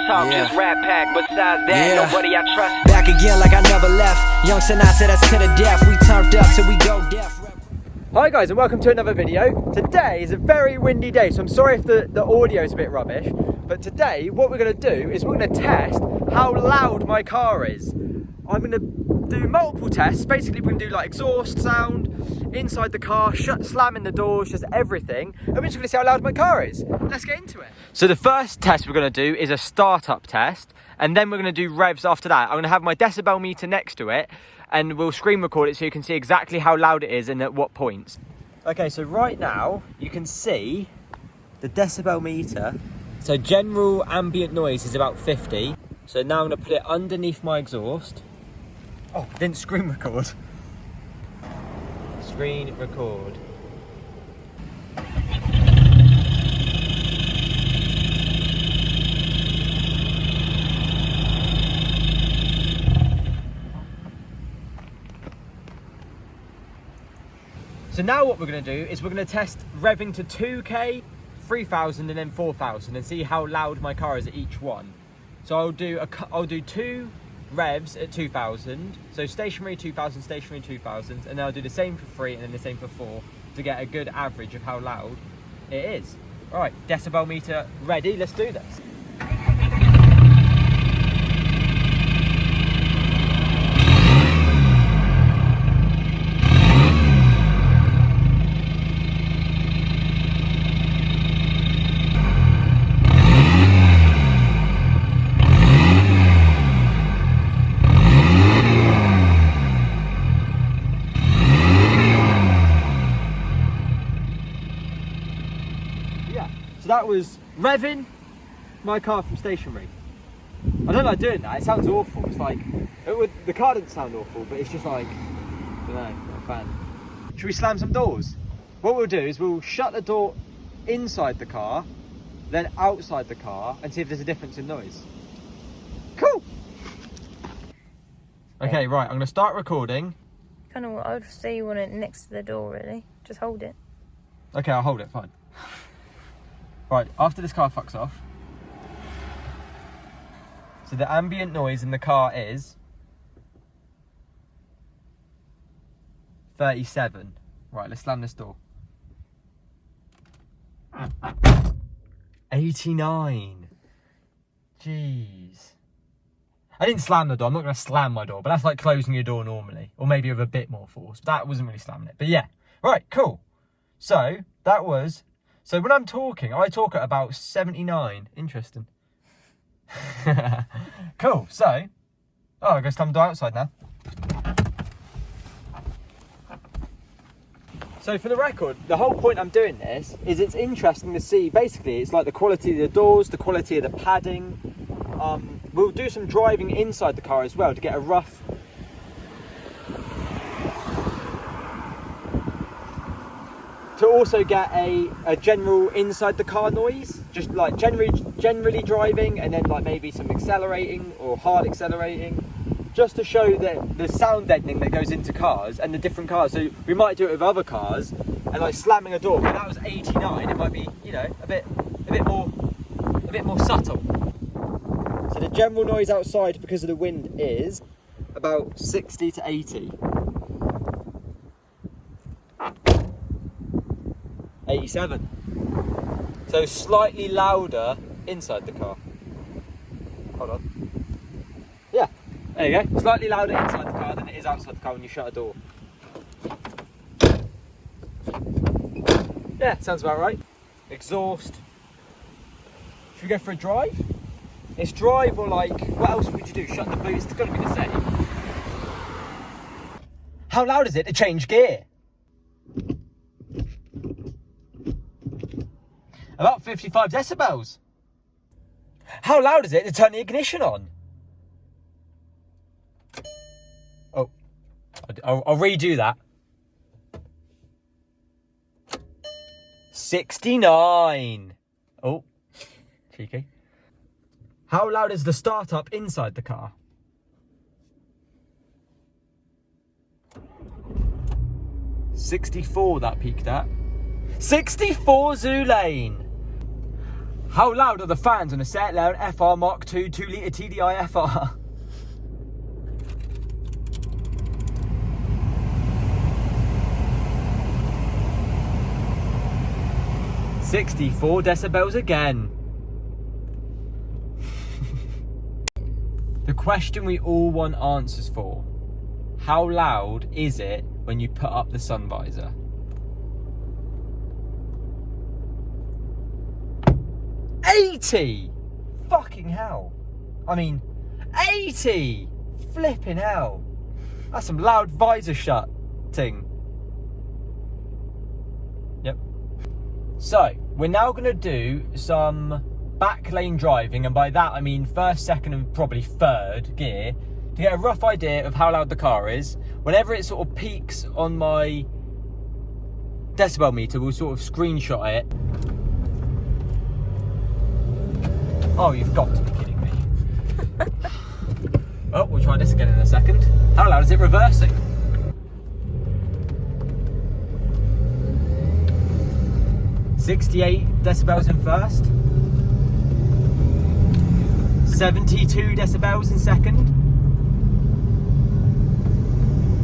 talk, just rap pack. Besides that, nobody I trust. Back again like I never left. Young Sinatra, that's to the death. We turned up till we go deaf. Hi guys, and welcome to another video. Today is a very windy day, so I'm sorry if the audio is a bit rubbish. But today, what we're going to do is we're going to test how loud my car is. I'm going to do multiple tests. Basically, we're going to do like exhaust sound, inside the car, slamming the doors, just everything. And we're just going to see how loud my car is. Let's get into it. So the first test we're going to do is a startup test. And then we're going to do revs after that. I'm going to have my decibel meter next to it. And we'll screen record it so you can see exactly how loud it is and at what points. Okay, so right now, you can see the decibel meter. So general ambient noise is about 50. So now I'm going to put it underneath my exhaust. Oh, I didn't screen record. Screen record. So now what we're going to do is we're going to test revving to 2K, 3000 and then 4000 and see how loud my car is at each one. So I'll do two revs at 2000, so stationary 2000, stationary 2000, and then I'll do the same for 3 and then the same for 4 to get a good average of how loud it is. All right, decibel meter ready, let's do this. So that was revving my car from stationary. I don't like doing that, it sounds awful. It's like, the car doesn't sound awful, but it's just like, I don't know, not a fan. Should we slam some doors? What we'll do is we'll shut the door inside the car, then outside the car, and see if there's a difference in noise. Cool! Okay, right, I'm gonna start recording. Kind of what I would say you want it next to the door, really. Just hold it. Okay, I'll hold it, fine. Right, after this car fucks off, so the ambient noise in the car is 37. Right, let's slam this door. 89. Jeez. I didn't slam the door, I'm not going to slam my door, but that's like closing your door normally, or maybe with a bit more force. That wasn't really slamming it, but yeah. Right, cool. So, that was... So when I'm talking, I talk at about 79. Interesting. Cool, so... Oh, I guess I'm outside now. So for the record, the whole point I'm doing this is it's interesting to see, basically, it's like the quality of the doors, the quality of the padding. We'll do some driving inside the car as well to get a rough... To also get a general inside the car noise, just like generally driving, and then like maybe some accelerating or hard accelerating, just to show that the sound deadening that goes into cars and the different cars. So we might do it with other cars and like slamming a door. But that was 89. It might be, you know, a bit more subtle. So the general noise outside because of the wind is about 60 to 80. 87. So slightly louder inside the car. Hold on. Yeah, there you go. Slightly louder inside the car than it is outside the car when you shut a door. Yeah, sounds about right. Exhaust. Should we go for a drive? It's drive or like, what else would you do? Shut the boot, it's got to be the same. How loud is it to change gear? About 55 decibels. How loud is it to turn the ignition on? Oh, I'll redo that. 69. Oh, cheeky. How loud is the startup inside the car? 64 that peaked at. 64 Zulane. How loud are the fans on a Seat Leon FR Mark II 2-litre TDI FR? "64 decibels again." The question we all want answers for. How loud is it when you put up the sun visor? 80! Fucking hell. I mean, 80! Flipping hell. That's some loud visor shutting. Yep. So, we're now going to do some back lane driving, and by that I mean first, second and probably third gear, to get a rough idea of how loud the car is. Whenever it sort of peaks on my decibel meter, we'll sort of screenshot it. Oh, you've got to be kidding me. Oh, we'll try this again in a second. How loud is it reversing? "68 decibels in first. 72 decibels in second.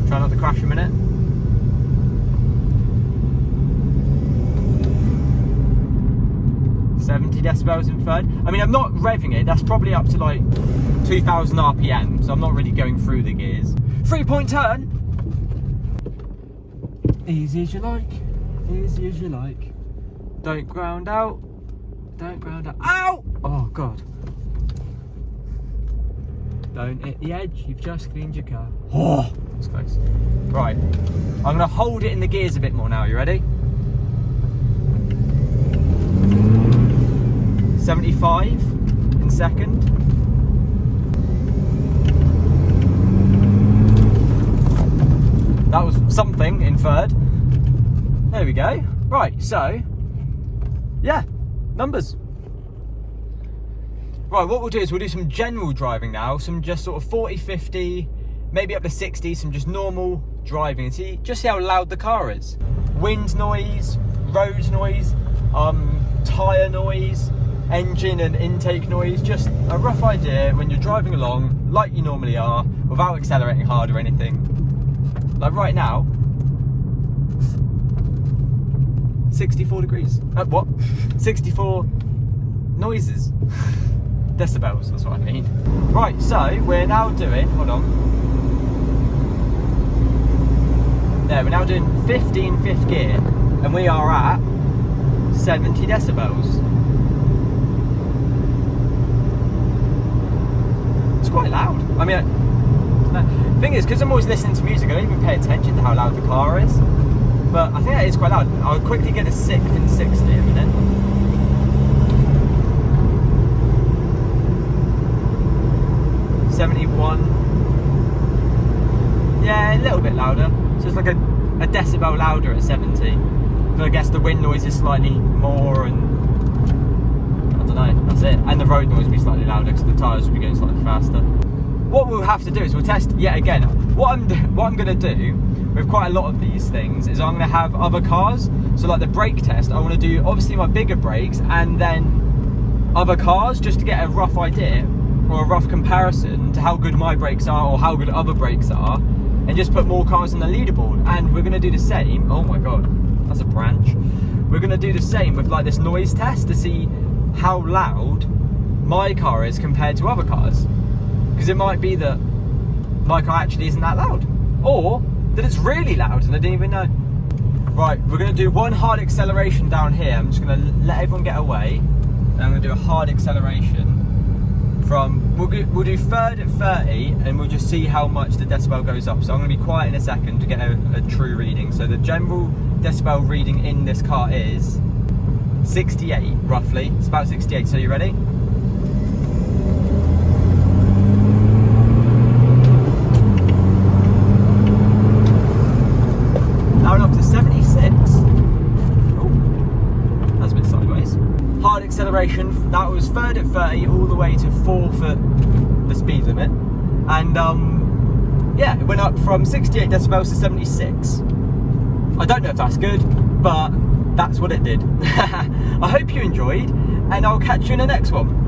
Try not to crash a minute. 70 decibels in third. I mean, I'm not revving it. That's probably up to like 2000 RPM, so I'm not really going through the gears. 3-point turn. Easy as you like. Easy as you like. Don't ground out. Don't ground out. Ow! Oh, God. Don't hit the edge. You've just cleaned your car. Oh, that's close. Right. I'm going to hold it in the gears a bit more now. You ready? 75 in second. That was something in third. There we go. Right, so, yeah, numbers. Right, what we'll do is we'll do some general driving now, some just sort of 40, 50, maybe up to 60, some just normal driving, and just see how loud the car is. Wind noise, road noise, tyre noise, engine and intake noise, just a rough idea when you're driving along like you normally are, without accelerating hard or anything. Like right now, 64 degrees. What? 64 noises. Decibels, that's what I mean. Right, so we're now doing, hold on. There, we're now doing 15 fifth gear, and we are at 70 decibels. It's quite loud. I mean, the thing is, because I'm always listening to music, I don't even pay attention to how loud the car is. But I think that is quite loud. I'll quickly get a 6th in 60 in a minute. "71. Yeah, a little bit louder. So it's like a decibel louder at 70. So I guess the wind noise is slightly more, and I don't know, that's it. And the road noise will be slightly louder because the tyres will be going slightly faster. What we'll have to do is we'll test yet again. What I'm going to do with quite a lot of these things is I'm going to have other cars. So like the brake test, I want to do obviously my bigger brakes and then other cars, just to get a rough idea or a rough comparison to how good my brakes are or how good other brakes are, and just put more cars on the leaderboard. And we're going to do the same. Oh my God, that's a branch. We're going to do the same with like this noise test to see how loud my car is compared to other cars. Because it might be that my car actually isn't that loud, or that it's really loud and I didn't even know. Right, we're going to do one hard acceleration down here. I'm just going to let everyone get away, and I'm going to do a hard acceleration from, we'll do third at 30, and we'll just see how much the decibel goes up. So I'm going to be quiet in a second to get a true reading. So the general decibel reading in this car is 68 roughly. It's about 68. So you ready? Now we're up to 76. Oh, that's a bit sideways. Hard acceleration, that was third at 30 all the way to 4th at the speed limit. And yeah, it went up from 68 decibels to 76. I don't know if that's good, but that's what it did. I hope you enjoyed. and I'll catch you in the next one.